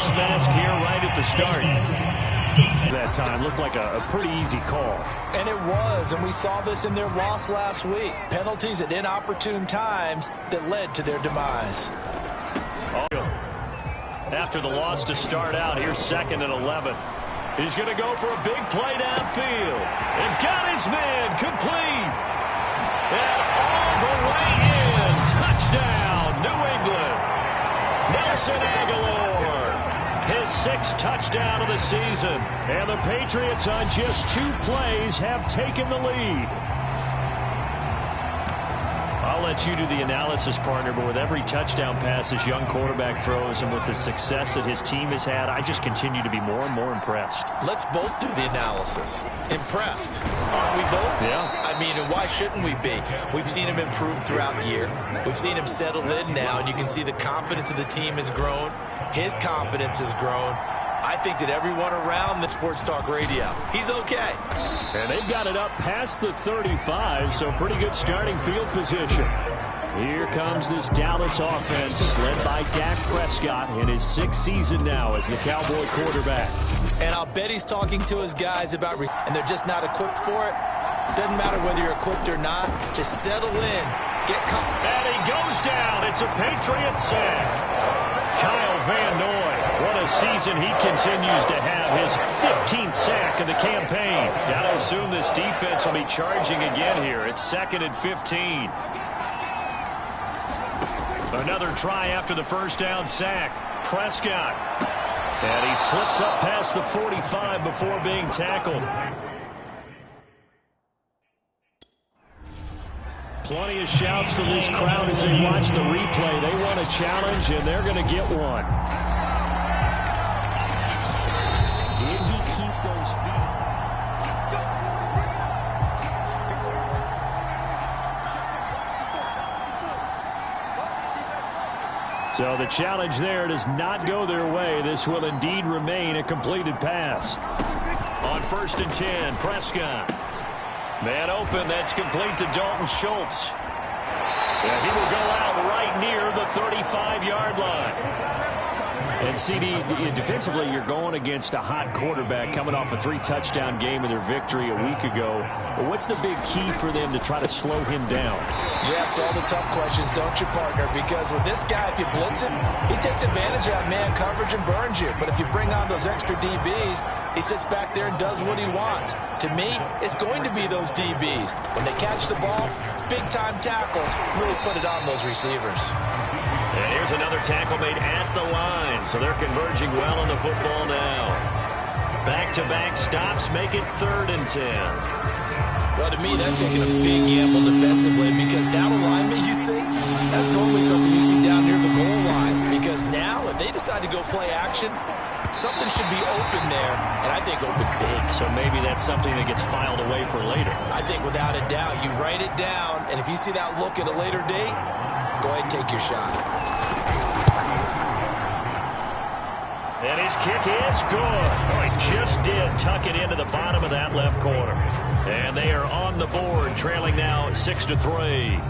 face mask here right at the start. That time looked like a pretty easy call. And it was, and we saw this in their loss last week. Penalties at inopportune times that led to their demise. After the loss to start out, here's 2nd and 11. He's going to go for a big play downfield. And got his man complete. And all the way in. Touchdown, New England. Nelson Aguilar. His 6th touchdown of the season. And the Patriots on just 2 plays have taken the lead. I'll let you do the analysis, partner, but with every touchdown pass this young quarterback throws and with the success that his team has had, I just continue to be more and more impressed. Let's both do the analysis. Impressed. Aren't we both? Yeah. I mean, and why shouldn't we be? We've seen him improve throughout the year. We've seen him settle in now, and you can see the confidence of the team has grown. His confidence has grown. I think that everyone around the Sports Talk Radio, he's okay. And they've got it up past the 35, so pretty good starting field position. Here comes this Dallas offense led by Dak Prescott in his 6th season now as the Cowboy quarterback. And I'll bet he's talking to his guys about, and they're just not equipped for it. Doesn't matter whether you're equipped or not. Just settle in. Get comfortable. And he goes down. It's a Patriot sack. Kyle Van Noy. What a season he continues to have. His 15th sack of the campaign. Got to assume this defense will be charging again here. It's 2nd and 15. Another try after the first down sack. Prescott. And he slips up past the 45 before being tackled. Plenty of shouts from this crowd as they watch the replay. They want a challenge, and they're going to get one. Did he keep those feet? So the challenge there does not go their way. This will indeed remain a completed pass. On 1st and 10, Prescott. Man open, that's complete to Dalton Schultz. And he will go out right near the 35-yard line. And CD, defensively, you're going against a hot quarterback coming off a 3-touchdown game of their victory a week ago. But what's the big key for them to try to slow him down? You ask all the tough questions, don't you, partner? Because with this guy, if you blitz him, he takes advantage of man coverage and burns you. But if you bring on those extra DBs, he sits back there and does what he wants. To me, it's going to be those DBs. When they catch the ball, big-time tackles really put it on those receivers. And here's another tackle made at the line, so they're converging well on the football now. Back-to-back stops make it 3rd and 10. Well, to me, that's taking a big gamble defensively because that alignment you see, that's normally something you see down near the goal line. Because now, if they decide to go play action, something should be open there, and I think open big. So maybe that's something that gets filed away for later. I think without a doubt, you write it down, and if you see that look at a later date, go ahead and take your shot. And his kick is good. Oh, he just did tuck it into the bottom of that left corner. And they are on the board, trailing now 6-3.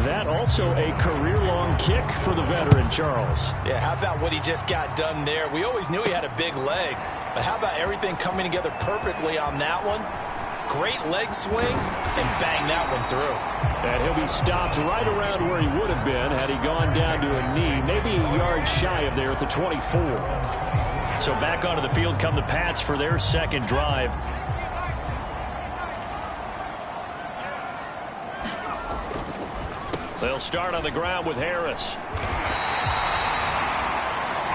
That also a career-long kick for the veteran, Charles. Yeah, how about what he just got done there? We always knew he had a big leg, but how about everything coming together perfectly on that one? Great leg swing, and bang that one through. And he'll be stopped right around where he would have been had he gone down to a knee, maybe a yard shy of there at the 24. So back onto the field come the Pats for their 2nd drive. They'll start on the ground with Harris.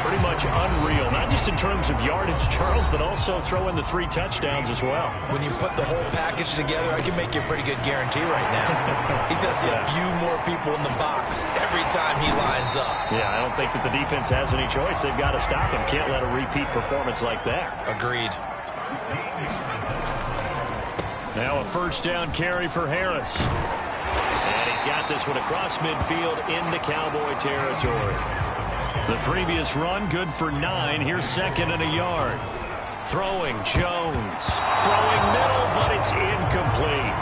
Pretty much unreal, not just in terms of yardage, Charles, but also throw in the 3 touchdowns as well. When you put the whole package together, I can make you a pretty good guarantee right now. He's going to see a few more people in the box every time he lines up. Yeah, I don't think that the defense has any choice. They've got to stop him. Can't let a repeat performance like that. Agreed. Now a 1st down carry for Harris. And he's got this one across midfield into Cowboy territory. The previous run, good for 9. Here's 2nd and a yard. Throwing, Jones. Throwing middle, but it's incomplete.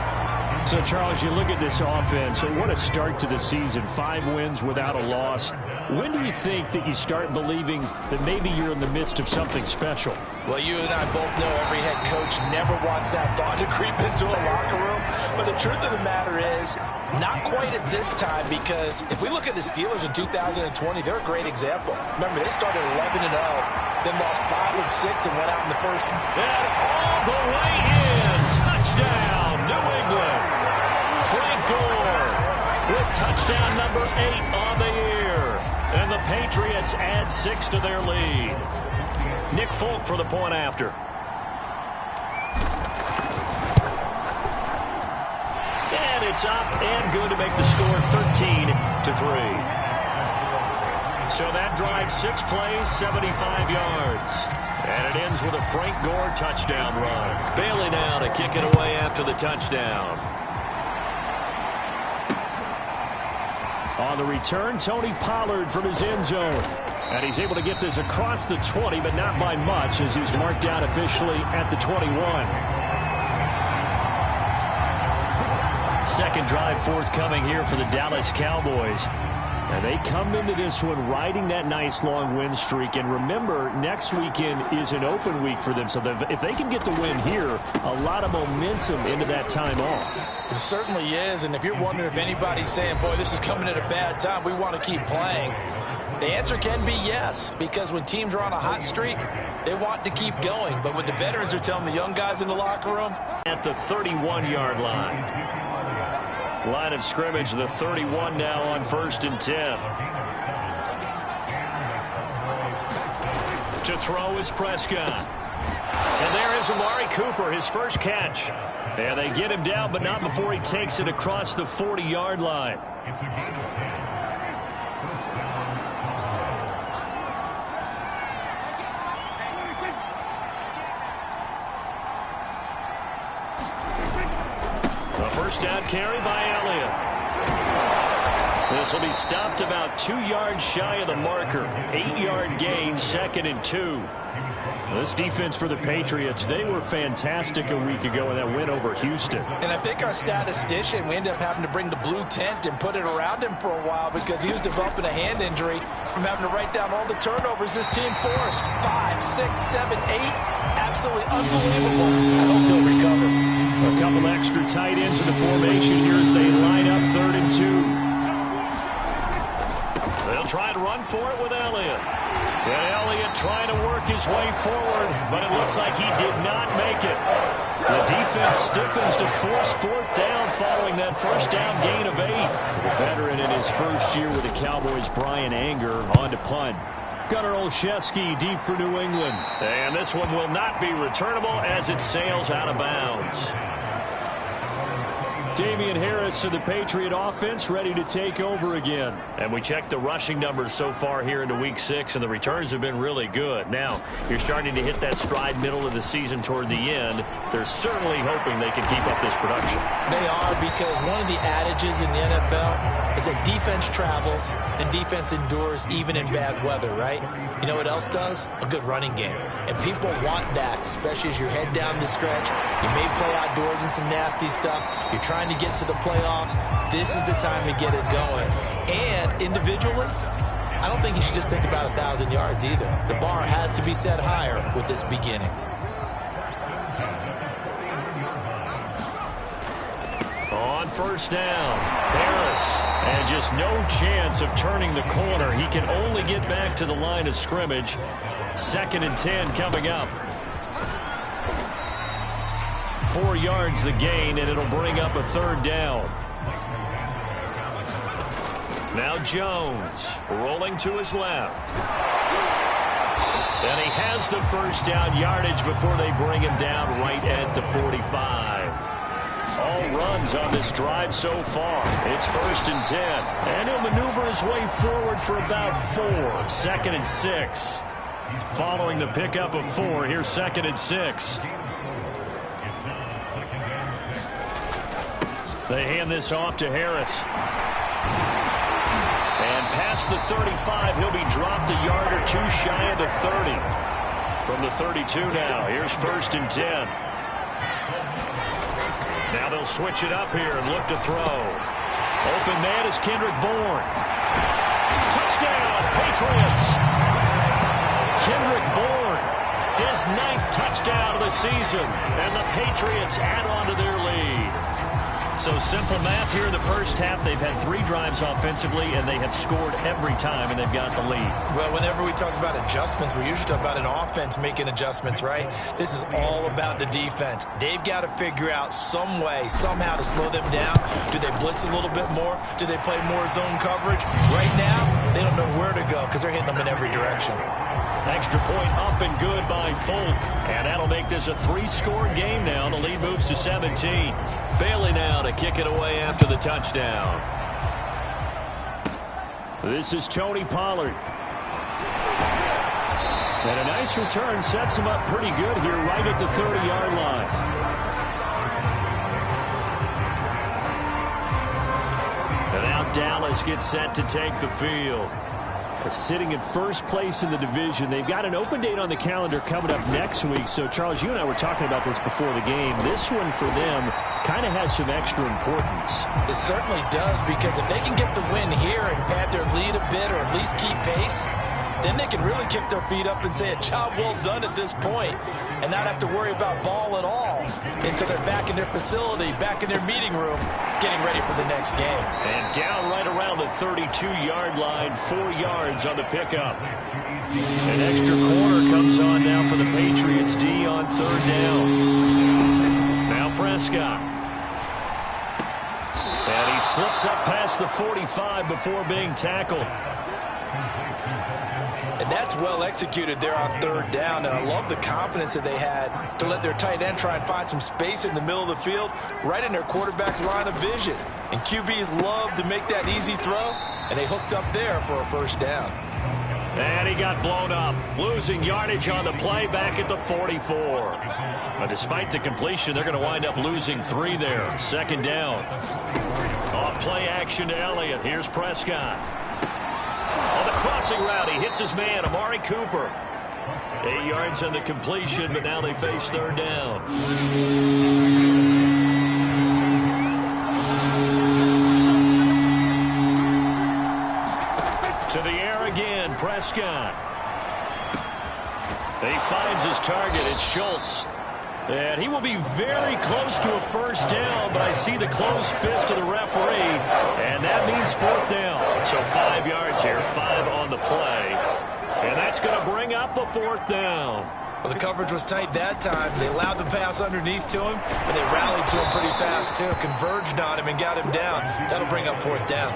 So, Charles, you look at this offense. What a start to the season. 5 wins without a loss. When do you think that you start believing that maybe you're in the midst of something special? Well, you and I both know every head coach never wants that thought to creep into a locker room. But the truth of the matter is, not quite at this time, because if we look at the Steelers in 2020, they're a great example. Remember, they started 11-0, then lost 5 of 6 and went out in the first. And all the way in. Touchdown, New England. Frank Gore with touchdown number 8 on the year. And the Patriots add 6 to their lead. Nick Folk for the point after. And it's up and good to make the score 13-3. So that drive 6 plays, 75 yards. And it ends with a Frank Gore touchdown run. Bailey now to kick it away after the touchdown. On the return, Tony Pollard from his end zone. And he's able to get this across the 20, but not by much, as he's marked down officially at the 21. Second drive forthcoming here for the Dallas Cowboys. And they come into this one riding that nice long win streak. And remember, next weekend is an open week for them. So if they can get the win here, a lot of momentum into that time off. It certainly is. And if you're wondering if anybody's saying, boy, this is coming at a bad time, we want to keep playing, the answer can be yes. Because when teams are on a hot streak, they want to keep going. But what the veterans are telling the young guys in the locker room, at the 31-yard line. Line of scrimmage, the 31 now on 1st and 10. To throw is Prescott. And there is Amari Cooper, his first catch. And they get him down, but not before he takes it across the 40-yard line. First down carry by Elliott. This will be stopped about 2 yards shy of the marker. 8-yard gain, 2nd and 2. This defense for the Patriots, they were fantastic a week ago in that win over Houston. And I think our statistician, we ended up having to bring the blue tent and put it around him for a while because he was developing a hand injury from having to write down all the turnovers this team forced. 5, 6, 7, 8. Absolutely unbelievable. I hope he'll recover. A couple extra tight ends in the formation here as they line up 3rd and 2. They'll try to run for it with Elliott. And Elliott trying to work his way forward, but it looks like he did not make it. The defense stiffens to force 4th down following that first down gain of 8. The veteran in his first year with the Cowboys, Brian Anger, on to punt. Gunnar Olszewski deep for New England. And this one will not be returnable as it sails out of bounds. Damian Harris of the Patriot offense ready to take over again. And we checked the rushing numbers so far here into Week 6, and the returns have been really good. Now, you're starting to hit that stride middle of the season toward the end. They're certainly hoping they can keep up this production. They are, because one of the adages in the NFL is that defense travels and defense endures even in bad weather, right? You know what else does? A good running game. And people want that, especially as you head down the stretch. You may play outdoors in some nasty stuff. You're trying to get to the playoffs. This is the time to get it going. And individually, I don't think you should just think about 1,000 yards either. The bar has to be set higher with this beginning. On first down, Harris. And just no chance of turning the corner. He can only get back to the line of scrimmage. 2nd and 10 coming up. 4 yards the gain, and it'll bring up a 3rd down. Now Jones rolling to his left. And he has the first down yardage before they bring him down right at the 45. All runs on this drive so far. It's 1st and 10. And he'll maneuver his way forward for about 4. 2nd and 6. Following the pickup of 4, here's 2nd and 6. They hand this off to Harris. And past the 35, he'll be dropped a yard or 2 shy of the 30. From the 32 now, here's 1st and 10. Now they'll switch it up here and look to throw. Open man is Kendrick Bourne. Touchdown, Patriots. Kendrick Bourne, his 9th touchdown of the season, and the Patriots add on to their lead. So simple math here in the first half. They've had 3 drives offensively, and they have scored every time, and they've got the lead. Well, whenever we talk about adjustments, we usually talk about an offense making adjustments, right? This is all about the defense. They've got to figure out some way, somehow to slow them down. Do they blitz a little bit more? Do they play more zone coverage? Right now, they don't know where to go because they're hitting them in every direction. Extra point up and good by Folk. And that'll make this a 3-score game now. The lead moves to 17. Bailey now to kick it away after the touchdown. This is Tony Pollard. And a nice return sets him up pretty good here right at the 30-yard line. And now Dallas gets set to take the field. Sitting in first place in the division. They've got an open date on the calendar coming up next week. So, Charles, you and I were talking about this before the game. This one for them kind of has some extra importance. It certainly does, because if they can get the win here and pad their lead a bit or at least keep pace, then they can really kick their feet up and say a job well done at this point and not have to worry about ball at all until they're back in their facility, back in their meeting room, getting ready for the next game. And down right around the 32-yard line, 4 yards on the pickup. An extra corner comes on now for the Patriots D on 3rd down. Now Prescott. And he slips up past the 45 before being tackled. And that's well executed there on 3rd down. And I love the confidence that they had to let their tight end try and find some space in the middle of the field, right in their quarterback's line of vision. And QBs love to make that easy throw, and they hooked up there for a 1st down. And he got blown up, losing yardage on the play back at the 44. But despite the completion, they're going to wind up losing 3 there. 2nd down. Off play action to Elliott. Here's Prescott. On the crossing route, he hits his man, Amari Cooper. 8 yards on the completion, but now they face 3rd down. To the air again, Prescott. He finds his target. It's Schultz. And he will be very close to a 1st down, but I see the closed fist of the referee, and that means 4th down. So 5 yards here, 5 on the play. And that's going to bring up a 4th down. Well, the coverage was tight that time. They allowed the pass underneath to him, but they rallied to him pretty fast, too. Converged on him and got him down. That'll bring up 4th down.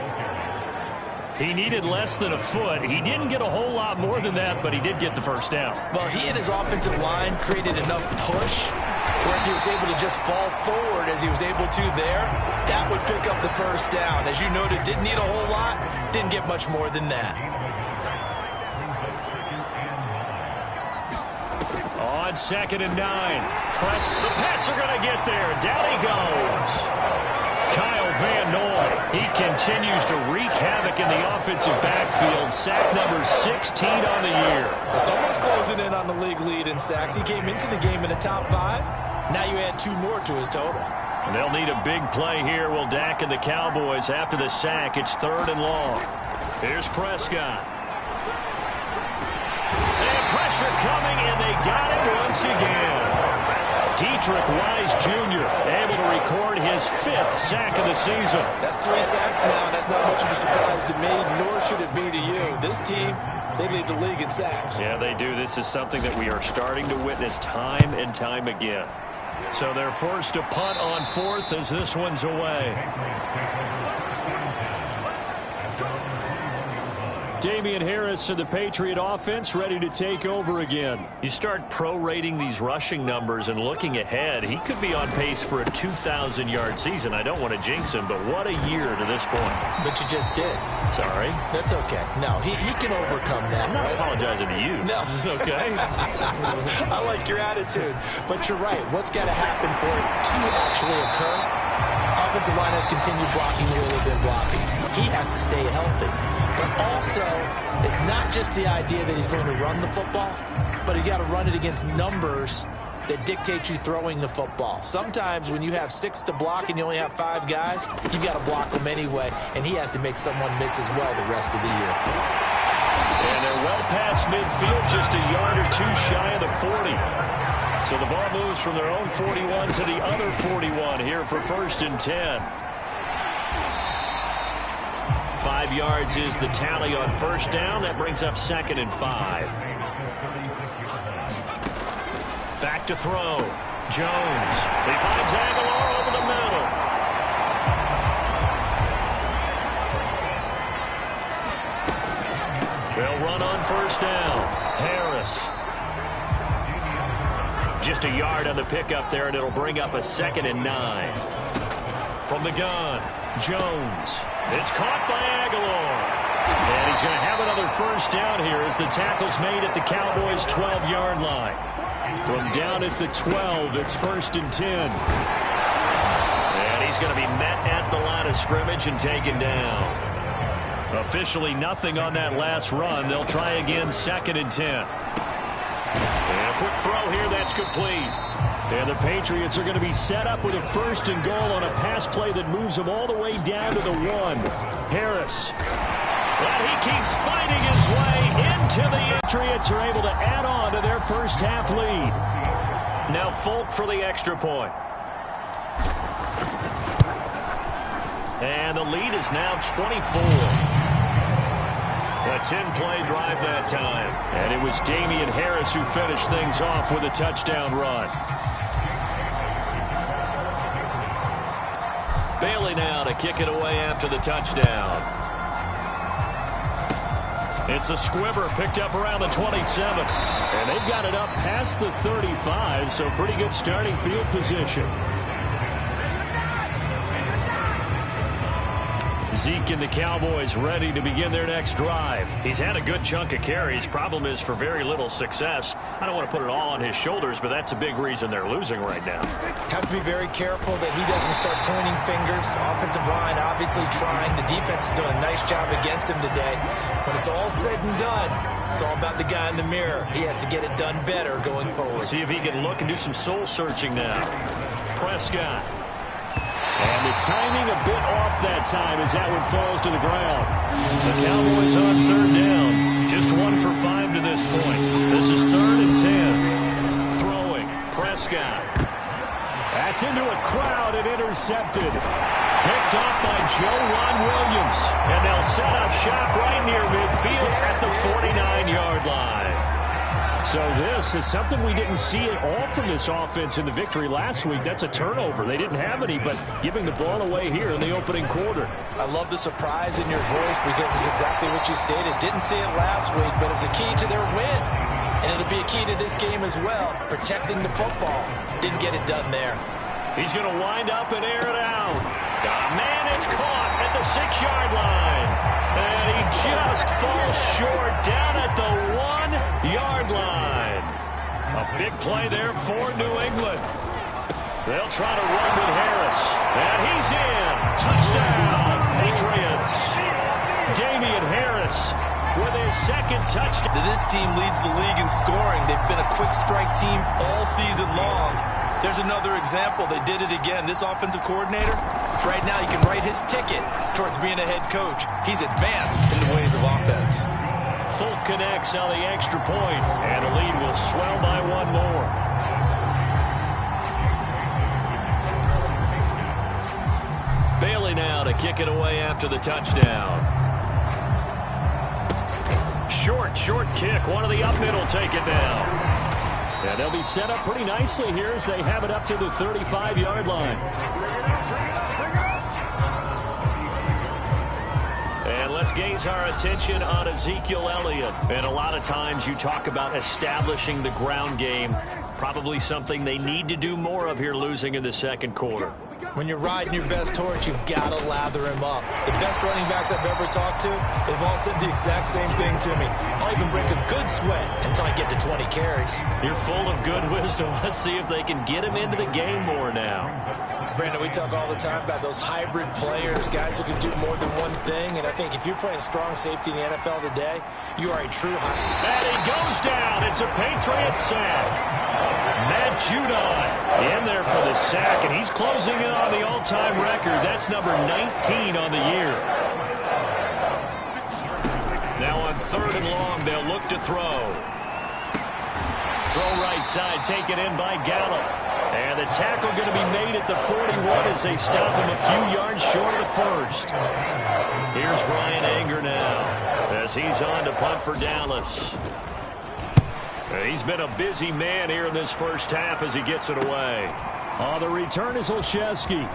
He needed less than a foot. He didn't get a whole lot more than that, but he did get the 1st down. Well, he and his offensive line created enough push where if he was able to just fall forward as he was able to there, that would pick up the 1st down. As you noted, didn't need a whole lot, didn't get much more than that. On 2nd and 9. The Pats are going to get there. Down he goes. Kyle Van Noy, he continues to wreak havoc in the offensive backfield. Sack number 16 on the year. Well, someone's closing in on the league lead in sacks. He came into the game in the top 5. Now you add 2 more to his total. They'll need a big play here, will Dak and the Cowboys. After the sack, it's 3rd and long. Here's Prescott. And pressure coming, and they got it once again. Dietrich Wise Jr. able to record his 5th sack of the season. That's 3 sacks now. That's not much of a surprise to me, nor should it be to you. This team, they lead the league in sacks. Yeah, they do. This is something that we are starting to witness time and time again. So they're forced to punt on 4th as this one's away. Damian Harris of the Patriot offense ready to take over again. You start prorating these rushing numbers and looking ahead, he could be on pace for a 2,000-yard season. I don't want to jinx him, but what a year to this point. But you just did. Sorry. That's okay. No, he can overcome that. I'm not apologizing to you. No. Okay. I like your attitude. But you're right. What's got to happen for it to actually occur? Offensive line has continued blocking the way they've been blocking. He has to stay healthy. But also, it's not just the idea that he's going to run the football, but he's got to run it against numbers that dictate you throwing the football. Sometimes when you have 6 to block and you only have 5 guys, you've got to block them anyway, and he has to make someone miss as well the rest of the year. And they're well past midfield, just a yard or 2 shy of the 40. So the ball moves from their own 41 to the other 41 here for 1st and 10. 5 yards is the tally on 1st down. That brings up 2nd and 5. Back to throw. Jones. He finds Aguilar over the middle. They'll run on 1st down. Harris. Just a yard on the pickup there, and it'll bring up a 2nd and 9. From the gun, Jones. It's caught by Aguilar. And he's going to have another 1st down here as the tackle's made at the Cowboys' 12-yard line. From down at the 12, it's 1st and 10. And he's going to be met at the line of scrimmage and taken down. Officially nothing on that last run. They'll try again, 2nd and 10. And a quick throw here, that's complete. And the Patriots are going to be set up with a 1st and goal on a pass play that moves them all the way down to the 1. Harris. And he keeps fighting his way into the Patriots are able to add on to their first half lead. Now Folk for the extra point. And the lead is now 24. A 10-play drive that time. And it was Damian Harris who finished things off with a touchdown run. Bailey now to kick it away after the touchdown. It's a squibber picked up around the 27. And they've got it up past the 35, so pretty good starting field position. Zeke and the Cowboys ready to begin their next drive. He's had a good chunk of carries. Problem is for very little success. I don't want to put it all on his shoulders, but that's a big reason they're losing right now. Have to be very careful that he doesn't start pointing fingers. Offensive line obviously trying. The defense is doing a nice job against him today. When it's all said and done, it's all about the guy in the mirror. He has to get it done better going forward. See if he can look and do some soul searching now. Prescott. And the timing a bit off that time as that one falls to the ground. The Cowboys on 3rd down. Just 1 for 5 to this point. This is 3rd and 10. Throwing. Prescott. That's into a crowd and intercepted. Picked off by Joe Williams. And they'll set up shop right near midfield at the 49-yard line. So this is something we didn't see at all from this offense in the victory last week. That's a turnover. They didn't have any, but giving the ball away here in the opening quarter. I love the surprise in your voice because it's exactly what you stated. Didn't see it last week, but it's a key to their win. And it'll be a key to this game as well, protecting the football. Didn't get it done there. He's going to wind up and air it out. Man, it's caught at the 6-yard line. And he just falls short down at the 1-yard line. A big play there for New England. They'll try to run with Harris. And he's in. Touchdown, Patriots. Damian Harris with his 2nd touchdown. This team leads the league in scoring. They've been a quick strike team all season long. There's another example. They did it again. This offensive coordinator, right now, he can write his ticket towards being a head coach. He's advanced in the ways of offense. Folk connects on the extra point, and the lead will swell by 1 more. Bailey now to kick it away after the touchdown. Short kick. One of the up mid will take it down. And they'll be set up pretty nicely here as they have it up to the 35-yard line. And let's gaze our attention on Ezekiel Elliott. And a lot of times you talk about establishing the ground game. Probably something they need to do more of here losing in the 2nd quarter. When you're riding your best horse, you've got to lather him up. The best running backs I've ever talked to, they've all said the exact same thing to me. I'll even break a good sweat until I get to 20 carries. You're full of good wisdom. Let's see if they can get him into the game more now. Brandon, we talk all the time about those hybrid players, guys who can do more than one thing. And I think if you're playing strong safety in the NFL today, you are a true hybrid. And he goes down. It's a Patriots sack. Matt Judon in there for the sack, and he's closing in on the all-time record. That's number 19 on the year. Now on 3rd and long, they'll look to throw. Throw right side, taken in by Gallup. And the tackle going to be made at the 41 as they stop him a few yards short of the first. Here's Brian Anger now as he's on to punt for Dallas. He's been a busy man here in this first half as he gets it away. On the return is Olszewski.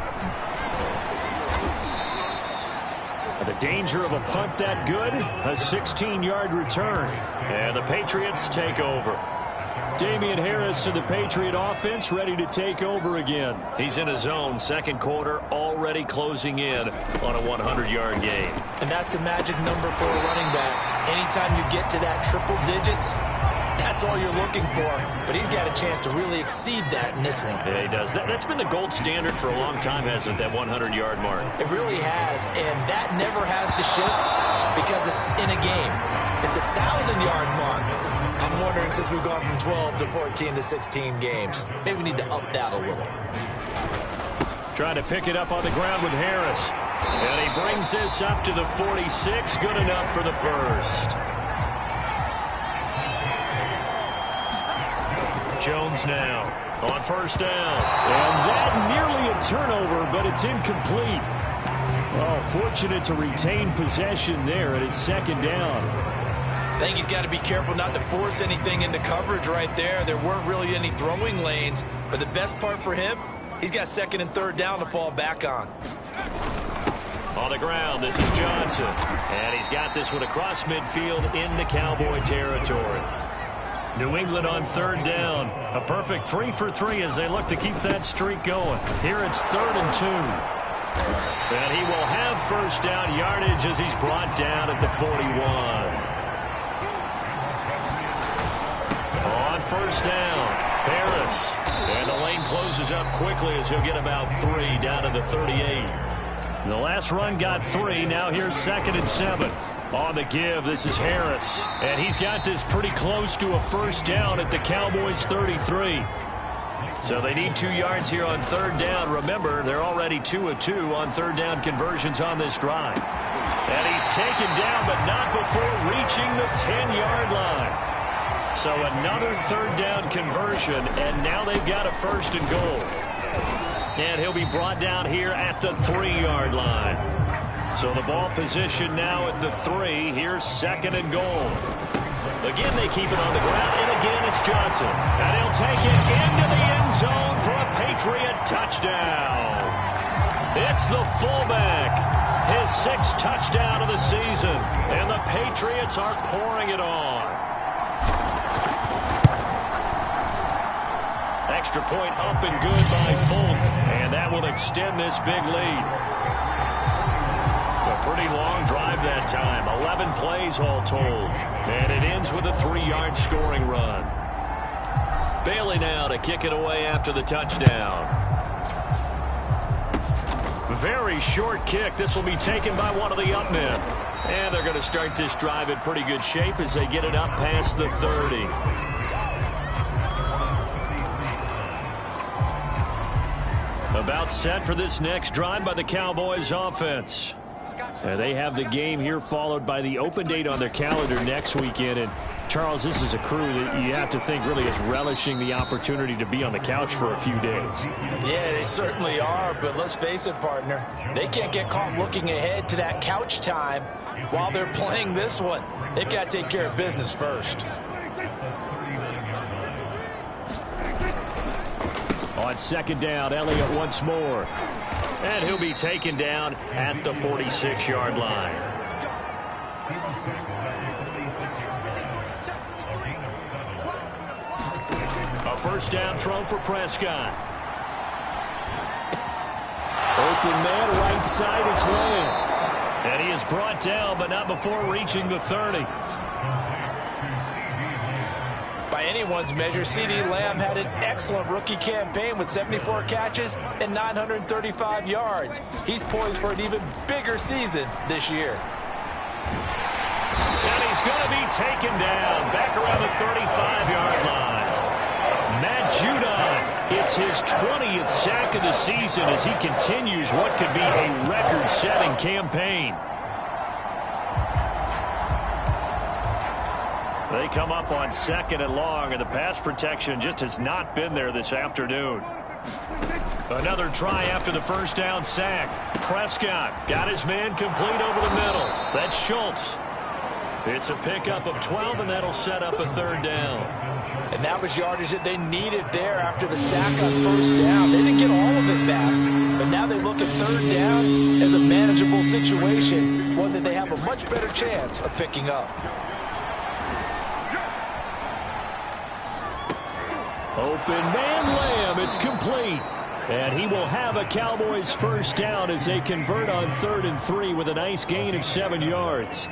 The danger of a punt that good, a 16-yard return. And the Patriots take over. Damian Harris of the Patriot offense ready to take over again. He's in his zone, second quarter, already closing in on a 100-yard game. And that's the magic number for a running back. Anytime you get to that triple digits, that's all you're looking for. But he's got a chance to really exceed that in this one. Yeah, he does. That's been the gold standard for a long time, hasn't it, that 100-yard mark? It really has, and that never has to shift because it's in a game. It's a 1,000-yard mark. I'm wondering, since we've gone from 12 to 14 to 16 games, maybe we need to up that a little. Trying to pick it up on the ground with Harris. And he brings this up to the 46. Good enough for the first. Jones now on first down. And that nearly a turnover, but it's incomplete. Oh, fortunate to retain possession there, and it's second down. I think he's got to be careful not to force anything into coverage right there. There weren't really any throwing lanes, but the best part for him, he's got 2nd and 3rd down to fall back on. On the ground, this is Johnson. And he's got this one across midfield into Cowboy territory. New England on 3rd down. A perfect 3 for 3 as they look to keep that streak going. Here it's 3rd and 2. And he will have first down yardage as he's brought down at the 41. On first down, Harris. And the lane closes up quickly as he'll get about 3 down to the 38. The last run got 3. Now here's 2nd and 7. On the give, this is Harris. And he's got this pretty close to a first down at the Cowboys' 33. So they need 2 yards here on 3rd down. Remember, they're already 2 of 2 on 3rd down conversions on this drive. And he's taken down, but not before reaching the 10-yard line. So another 3rd down conversion, and now they've got a 1st and goal. And he'll be brought down here at the 3-yard line. So the ball position now at the 3. Here's 2nd and goal. Again, they keep it on the ground, and again it's Johnson. And he'll take it into the end zone for a Patriot touchdown. It's the fullback. His 6th touchdown of the season. And the Patriots are pouring it on. Extra point up and good by Folk. And that will extend this big lead. A pretty long drive that time. 11 plays all told. And it ends with a 3-yard scoring run. Bailey now to kick it away after the touchdown. Very short kick. This will be taken by one of the up men. And they're going to start this drive in pretty good shape as they get it up past the 30. About set for this next drive by the Cowboys offense. They have the game here followed by the open date on their calendar next weekend. And Charles, this is a crew that you have to think really is relishing the opportunity to be on the couch for a few days. Yeah, they certainly are, but let's face it, partner. They can't get caught looking ahead to that couch time while they're playing this one. They've got to take care of business first. On 2nd down, Elliott once more. And he'll be taken down at the 46-yard line. A first down throw for Prescott. Open man, right side, it's Lamb. And he is brought down, but not before reaching the 30. By anyone's measure, CeeDee Lamb had an excellent rookie campaign with 74 catches and 935 yards. He's poised for an even bigger season this year. And he's going to be taken down back around the 35-yard line. Matt Judon It's his 20th sack of the season as he continues what could be a record-setting campaign. They come up on 2nd and long, and the pass protection just has not been there this afternoon. Another try after the first down sack. Prescott got his man complete over the middle. That's Schultz. It's a pickup of 12, and that'll set up a 3rd down. And that was yardage that they needed there after the sack on 1st down. They didn't get all of it back, but now they look at 3rd down as a manageable situation, one that they have a much better chance of picking up. Open man Lamb, it's complete. And he will have a Cowboys 1st down as they convert on 3rd and 3 with a nice gain of 7 yards.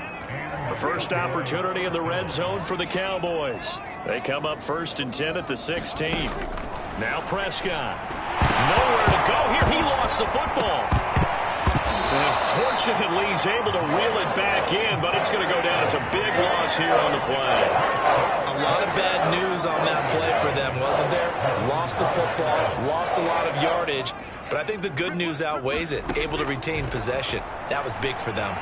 The first opportunity in the red zone for the Cowboys. They come up 1st and 10 at the 16. Now Prescott. Nowhere to go here. He lost the football. And fortunately, he's able to reel it back in, but it's going to go down as a big loss here on the play. A lot of bad news on that play for them, wasn't there? Lost the football, lost a lot of yardage, but I think the good news outweighs it. Able to retain possession. That was big for them.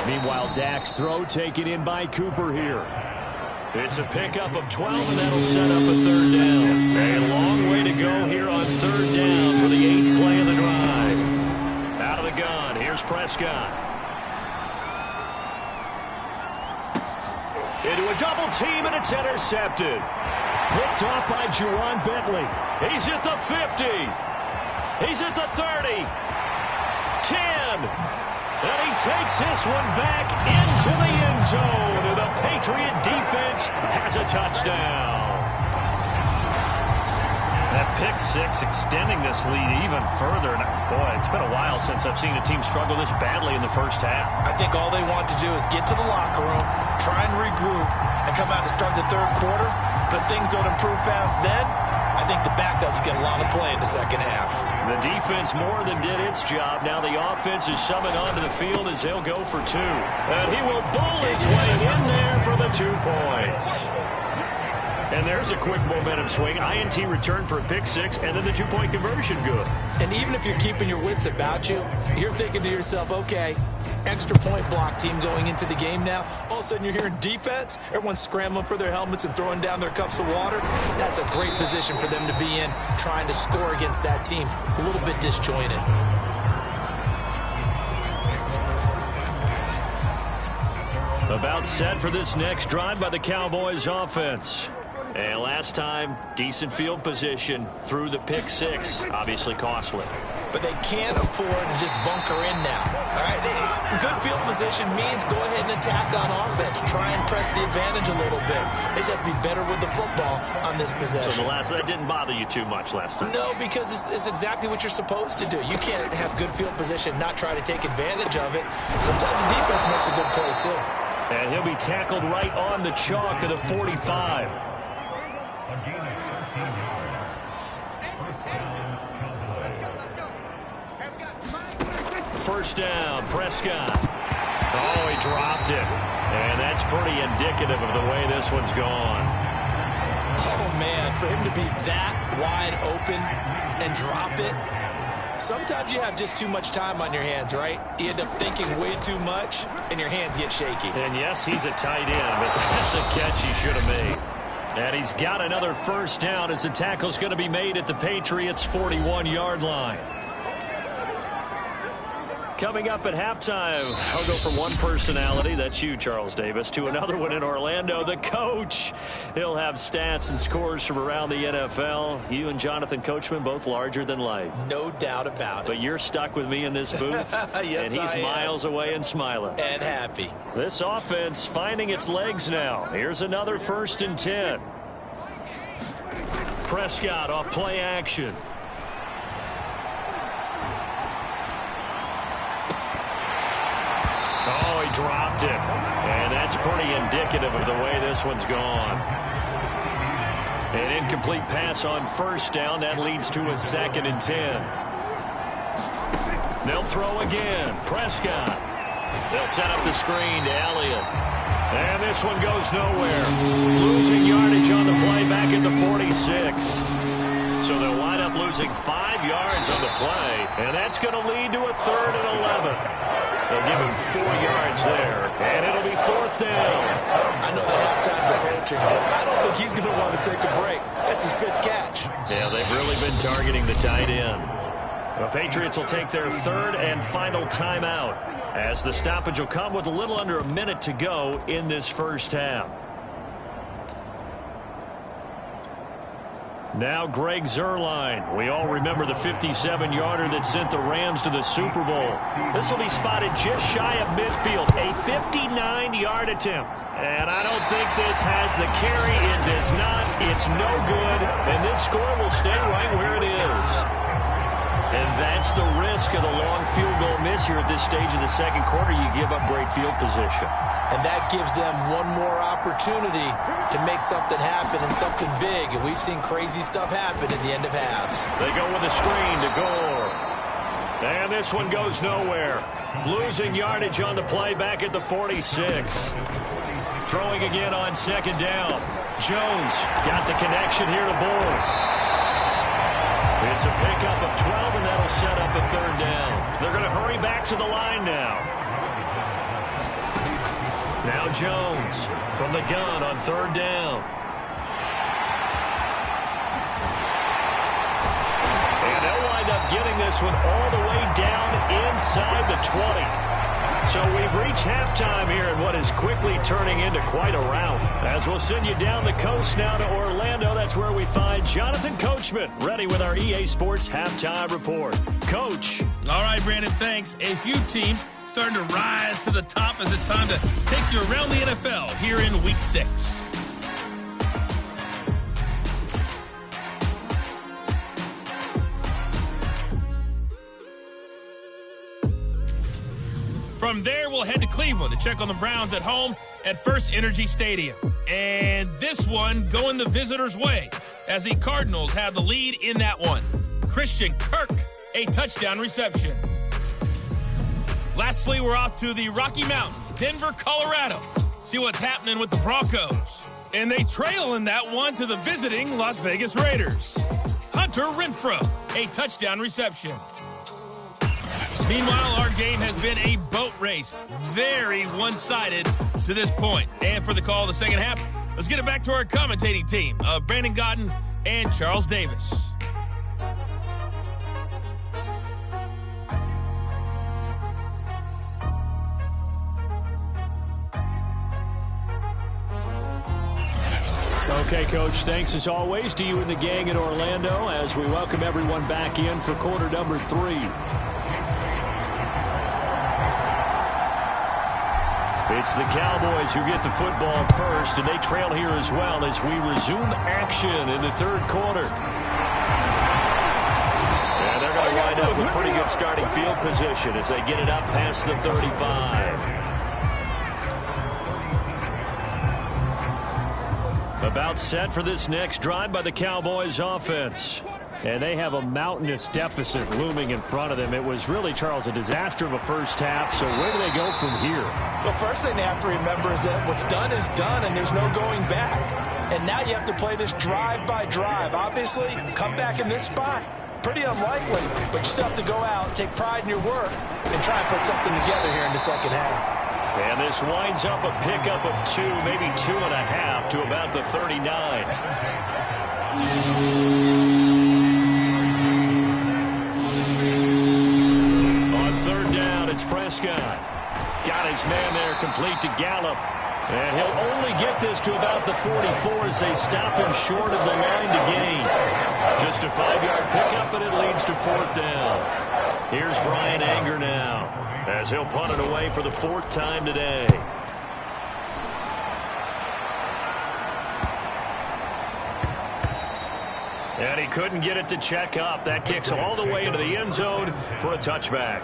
Meanwhile, Dak's throw taken in by Cooper here. It's a pickup of 12, and that'll set up a 3rd down. A long way to go here on 3rd down for the 8th play of the drive. Out of the gun, here's Prescott. Into a double team, and it's intercepted. Picked off by Juwan Bentley. He's at the 50. He's at the 30. 10. And he takes this one back into the end zone. And the Patriot defense has a touchdown. That pick 6 extending this lead even further. And boy, it's been a while since I've seen a team struggle this badly in the first half. I think all they want to do is get to the locker room, try and regroup, and come out to start the 3rd quarter. But things don't improve fast then. I think the backups get a lot of play in the 2nd half. The defense more than did its job. Now the offense is shoving onto the field as they'll go for 2. And he will bowl his way in there for the 2 points. And there's a quick momentum swing. INT return for a pick 6, and then the 2-point conversion good. And even if you're keeping your wits about you, you're thinking to yourself, okay, extra point block team going into the game now. All of a sudden you're hearing defense. Everyone's scrambling for their helmets and throwing down their cups of water. That's a great position for them to be in, trying to score against that team. A little bit disjointed. About set for this next drive by the Cowboys offense. And last time, decent field position through the pick 6. Obviously costly. But they can't afford to just bunker in now. All right, good field position means go ahead and attack on offense. Try and press the advantage a little bit. They just have to be better with the football on this possession. So that didn't bother you too much last time? No, because it's exactly what you're supposed to do. You can't have good field position, not try to take advantage of it. Sometimes the defense makes a good play too. And he'll be tackled right on the chalk of the 45. First down, Prescott. Oh, he dropped it. And that's pretty indicative of the way this one's gone. Oh, man, for him to be that wide open and drop it. Sometimes you have just too much time on your hands, right? You end up thinking way too much, and your hands get shaky. And yes, he's a tight end, but that's a catch he should have made. And he's got another first down as the tackle's going to be made at the Patriots' 41-yard line. Coming up at halftime, I'll go from one personality, that's you, Charles Davis, to another one in Orlando, the coach. He'll have stats and scores from around the NFL. You and Jonathan Coachman, both larger than life. No doubt about it. But you're stuck with me in this booth. Yes, and he's miles away and smiling. And happy. This offense finding its legs now. Here's another 1st and 10. Prescott off play action. Oh, he dropped it. And that's pretty indicative of the way this one's gone. An incomplete pass on first down. That leads to a 2nd and 10. They'll throw again. Prescott. They'll set up the screen to Elliott. And this one goes nowhere. Losing yardage on the play back at the 46. So they'll wind up losing 5 yards on the play, and that's going to lead to a 3rd and 11. They'll give him 4 yards there, and it'll be 4th down. I know the halftime's approaching, but I don't think he's going to want to take a break. That's his 5th catch. Yeah, they've really been targeting the tight end. The Patriots will take their 3rd and final timeout, as the stoppage will come with a little under a minute to go in this first half. Now Greg Zuerlein. We all remember the 57-yarder that sent the Rams to the Super Bowl. This will be spotted just shy of midfield. A 59-yard attempt. And I don't think this has the carry. It does not. It's no good. And this score will stay right where it is. And that's the risk of the long field goal miss here at this stage of the second quarter. You give up great field position. And that gives them one more opportunity to make something happen and something big. And we've seen crazy stuff happen at the end of halves. They go with a screen to Gore. And this one goes nowhere. Losing yardage on the play back at the 46. Throwing again on 2nd down. Jones got the connection here to Bull. It's a pickup of 12, and that'll set up a 3rd down. They're going to hurry back to the line now. Now Jones from the gun on 3rd down. And they'll wind up getting this one all the way down inside the 20. So we've reached halftime here in what is quickly turning into quite a rout. As we'll send you down the coast now to Orlando, that's where we find Jonathan Coachman, ready with our EA Sports Halftime Report. Coach. All right, Brandon, thanks. A few teams starting to rise to the top as it's time to take you around the NFL here in Week 6. From there, we'll head to Cleveland to check on the Browns at home at First Energy Stadium. And this one going the visitors' way as the Cardinals have the lead in that one. Christian Kirk, a touchdown reception. Lastly, we're off to the Rocky Mountains, Denver, Colorado. See what's happening with the Broncos. And they trail in that one to the visiting Las Vegas Raiders. Hunter Renfrow, a touchdown reception. Meanwhile, our game has been a boat race. Very one-sided to this point. And for the call of the second half, let's get it back to our commentating team of Brandon Godden and Charles Davis. Okay, Coach, thanks as always to you and the gang in Orlando as we welcome everyone back in for quarter number 3. It's the Cowboys who get the football first, and they trail here as well as we resume action in the 3rd quarter. And they're going to wind up with pretty good starting field position as they get it up past the 35. About set for this next drive by the Cowboys offense. And they have a mountainous deficit looming in front of them. It was really, Charles, a disaster of a first half. So where do they go from here? Well, first thing they have to remember is that what's done is done, and there's no going back. And now you have to play this drive by drive. Obviously, come back in this spot, pretty unlikely. But you still have to go out, take pride in your work, and try and put something together here in the second half. And this winds up a pickup of 2, maybe 2.5 to about the 39. On 3rd down, it's Prescott. Got his man there, complete to Gallup. And he'll only get this to about the 44 as they stop him short of the line to gain. Just a 5-yard pickup, and it leads to 4th down. Here's Brian Anger now, as he'll punt it away for the 4th time today. And he couldn't get it to check up. That kicks all the way into the end zone for a touchback.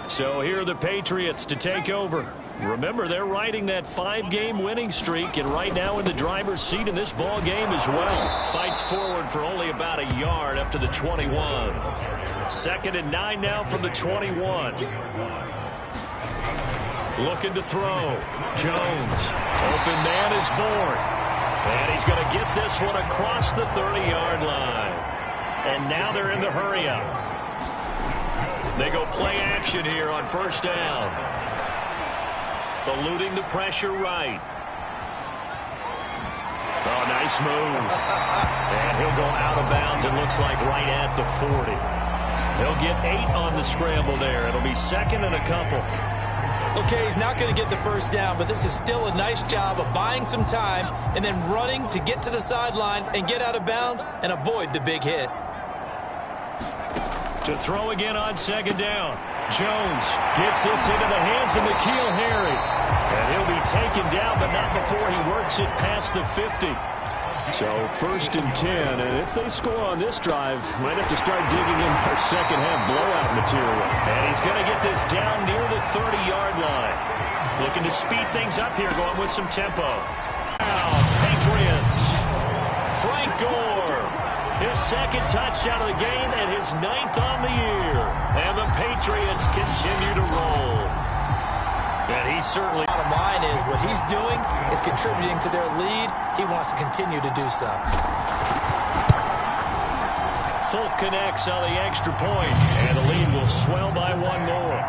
So here are the Patriots to take over. Remember, they're riding that 5-game winning streak, and right now in the driver's seat in this ball game as well. Fights forward for only about a yard up to the 21. 2nd and 9 now from the 21. Looking to throw. Jones. Open man is born. And he's going to get this one across the 30-yard line. And now they're in the hurry-up. They go play action here on first down. Eluding the pressure right. Oh, nice move. And he'll go out of bounds, it looks like, right at the 40. He'll get 8 on the scramble there. It'll be second and a couple. Okay, he's not going to get the first down, but this is still a nice job of buying some time and then running to get to the sideline and get out of bounds and avoid the big hit. To throw again on second down. Jones gets this into the hands of N'Keal Harry. And he'll be taken down, but not before he works it past the 50. So first and 10, and if they score on this drive, might have to start digging in our second half blowout material. And he's going to get this down near the 30-yard line. Looking to speed things up here, going with some tempo. Now, Patriots. Frank Gore. His second touchdown of the game and his 9th on the year. And the Patriots continue to roll. And he certainly... Bottom line is what he's doing is contributing to their lead. He wants to continue to do so. Folk connects on the extra point, and the lead will swell by 1 more.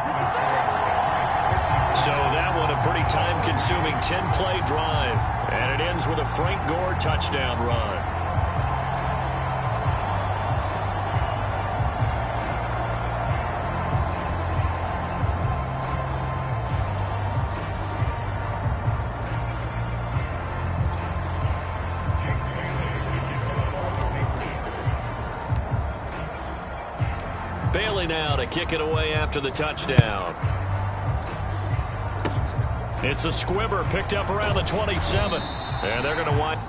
So that one a pretty time-consuming 10-play drive. And it ends with a Frank Gore touchdown run. Bailey now to kick it away after the touchdown. It's a squibber picked up around the 27. And they're going to watch.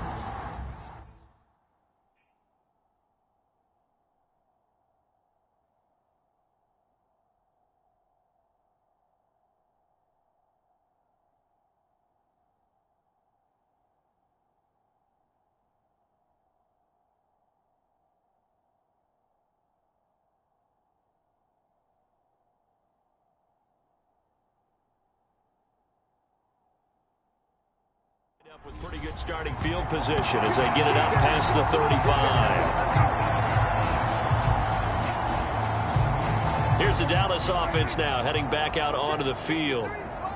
With pretty good starting field position as they get it up past the 35. Here's the Dallas offense now heading back out onto the field.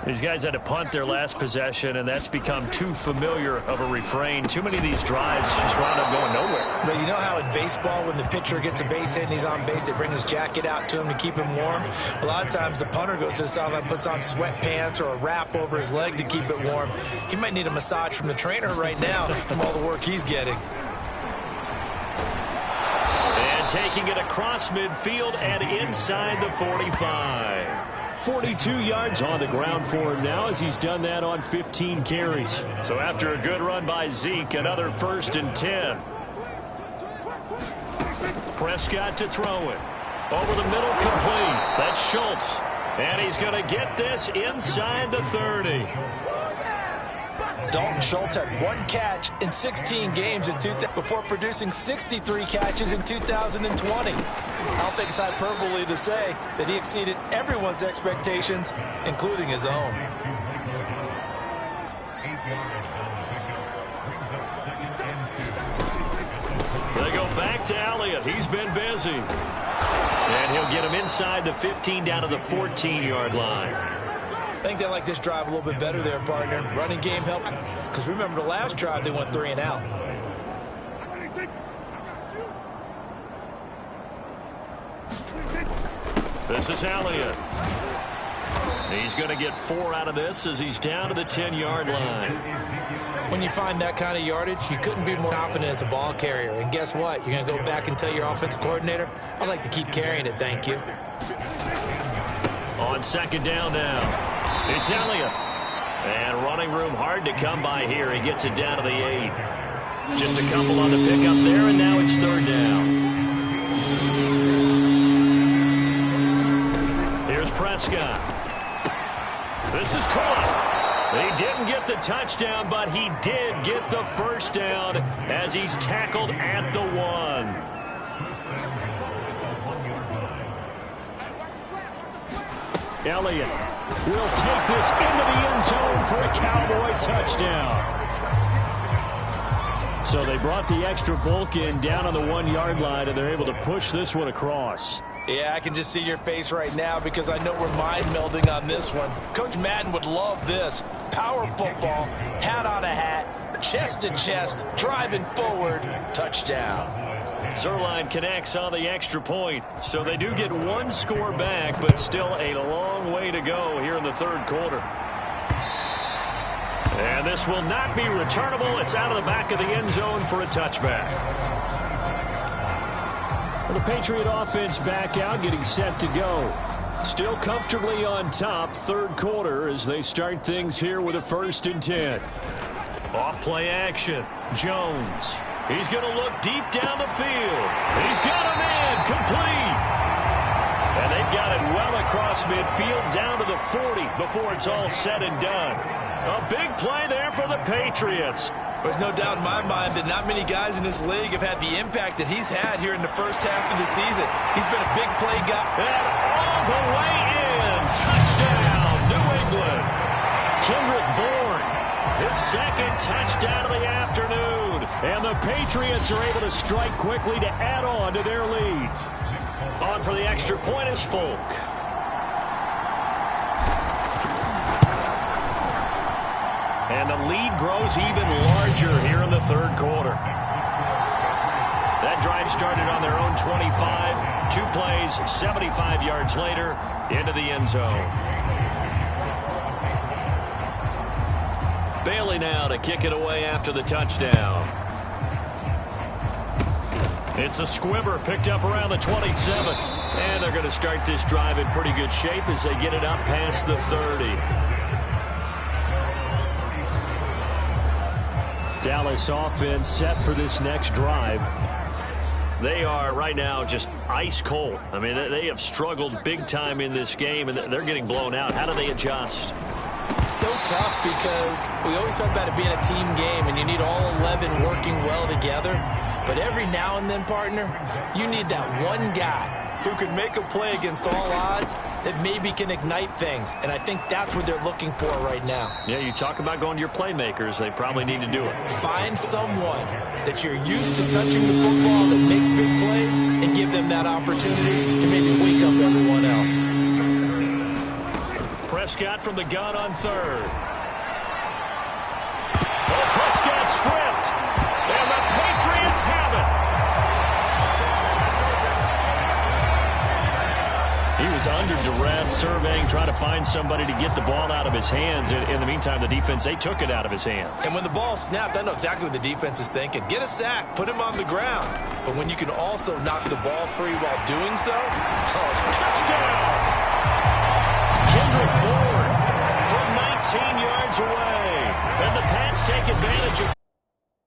These guys had to punt their last possession, and that's become too familiar of a refrain. Too many of these drives just wound up going nowhere. But you know how in baseball, when the pitcher gets a base hit and he's on base, they bring his jacket out to him to keep him warm? A lot of times the punter goes to the sideline, puts on sweatpants or a wrap over his leg to keep it warm. He might need a massage from the trainer right now from all the work he's getting. And taking it across midfield and inside the 45. 42 yards on the ground for him now as he's done that on 15 carries. So after a good run by Zeke, another 1st and 10. Prescott to throw it. Over the middle, complete. That's Schultz. And he's going to get this inside the 30. Dalton Schultz had 1 catch in 16 games before producing 63 catches in 2020. I don't think it's hyperbole to say that he exceeded everyone's expectations, including his own. They go back to Elliott. He's been busy. And he'll get him inside the 15 down to the 14-yard line. I think they like this drive a little bit better there, partner. Running game helped. Because remember the last drive, they went 3 and out. This is Elliott. He's going to get 4 out of this as he's down to the 10-yard line. When you find that kind of yardage, you couldn't be more confident as a ball carrier. And guess what? You're going to go back and tell your offensive coordinator, I'd like to keep carrying it, thank you. On second down now, it's Elliott. And running room hard to come by here. He gets it down to the 8. Just a couple on the pickup there, and now it's 3rd down. Here's Prescott. This is caught. He didn't get the touchdown, but he did get the 1st down as he's tackled at the 1. Elliott will take this into the end zone for a Cowboy touchdown. So they brought the extra bulk in down on the 1-yard line, and they're able to push this one across. Yeah, I can just see your face right now because I know we're mind melding on this one. Coach Madden would love this. Power football, hat on a hat, chest to chest, driving forward, touchdown. Zerline connects on the extra point. So they do get one score back, but still a long way to go here in the third quarter. And this will not be returnable. It's out of the back of the end zone for a touchback. Well, the Patriot offense back out, getting set to go. Still comfortably on top, third quarter, as they start things here with a 1st and 10. Off play action. Jones. He's going to look deep down the field. He's got a man complete. And they've got it well across midfield down to the 40 before it's all said and done. A big play there for the Patriots. There's no doubt in my mind that not many guys in this league have had the impact that he's had here in the first half of the season. He's been a big play guy. And all the way in. Touchdown, New England. Kendrick Bourne, his second touchdown of the afternoon. And the Patriots are able to strike quickly to add on to their lead. On for the extra point is Folk. And the lead grows even larger here in the third quarter. That drive started on their own 25. 2 plays, 75 yards later, into the end zone. Bailey now to kick it away after the touchdown. It's a squibber picked up around the 27. And they're going to start this drive in pretty good shape as they get it up past the 30. Dallas offense set for this next drive. They are right now just ice cold. I mean, they have struggled big time in this game, and they're getting blown out. How do they adjust? So tough because we always talk about it being a team game, and you need all 11 working well together. But every now and then, partner, you need that one guy who could make a play against all odds that maybe can ignite things. And I think that's what they're looking for right now. Yeah, you talk about going to your playmakers. They probably need to do it. Find someone that you're used to touching the football that makes big plays and give them that opportunity to maybe wake up everyone else. Prescott from the gun on third. Oh, Prescott stripped. And the Patriots have it. He was under duress, surveying, trying to find somebody to get the ball out of his hands. In the meantime, the defense, they took it out of his hands. And when the ball snapped, I know exactly what the defense is thinking. Get a sack, put him on the ground. But when you can also knock the ball free while doing so, touchdown! Kendrick Bourne from 19 yards away. And the Pats take advantage of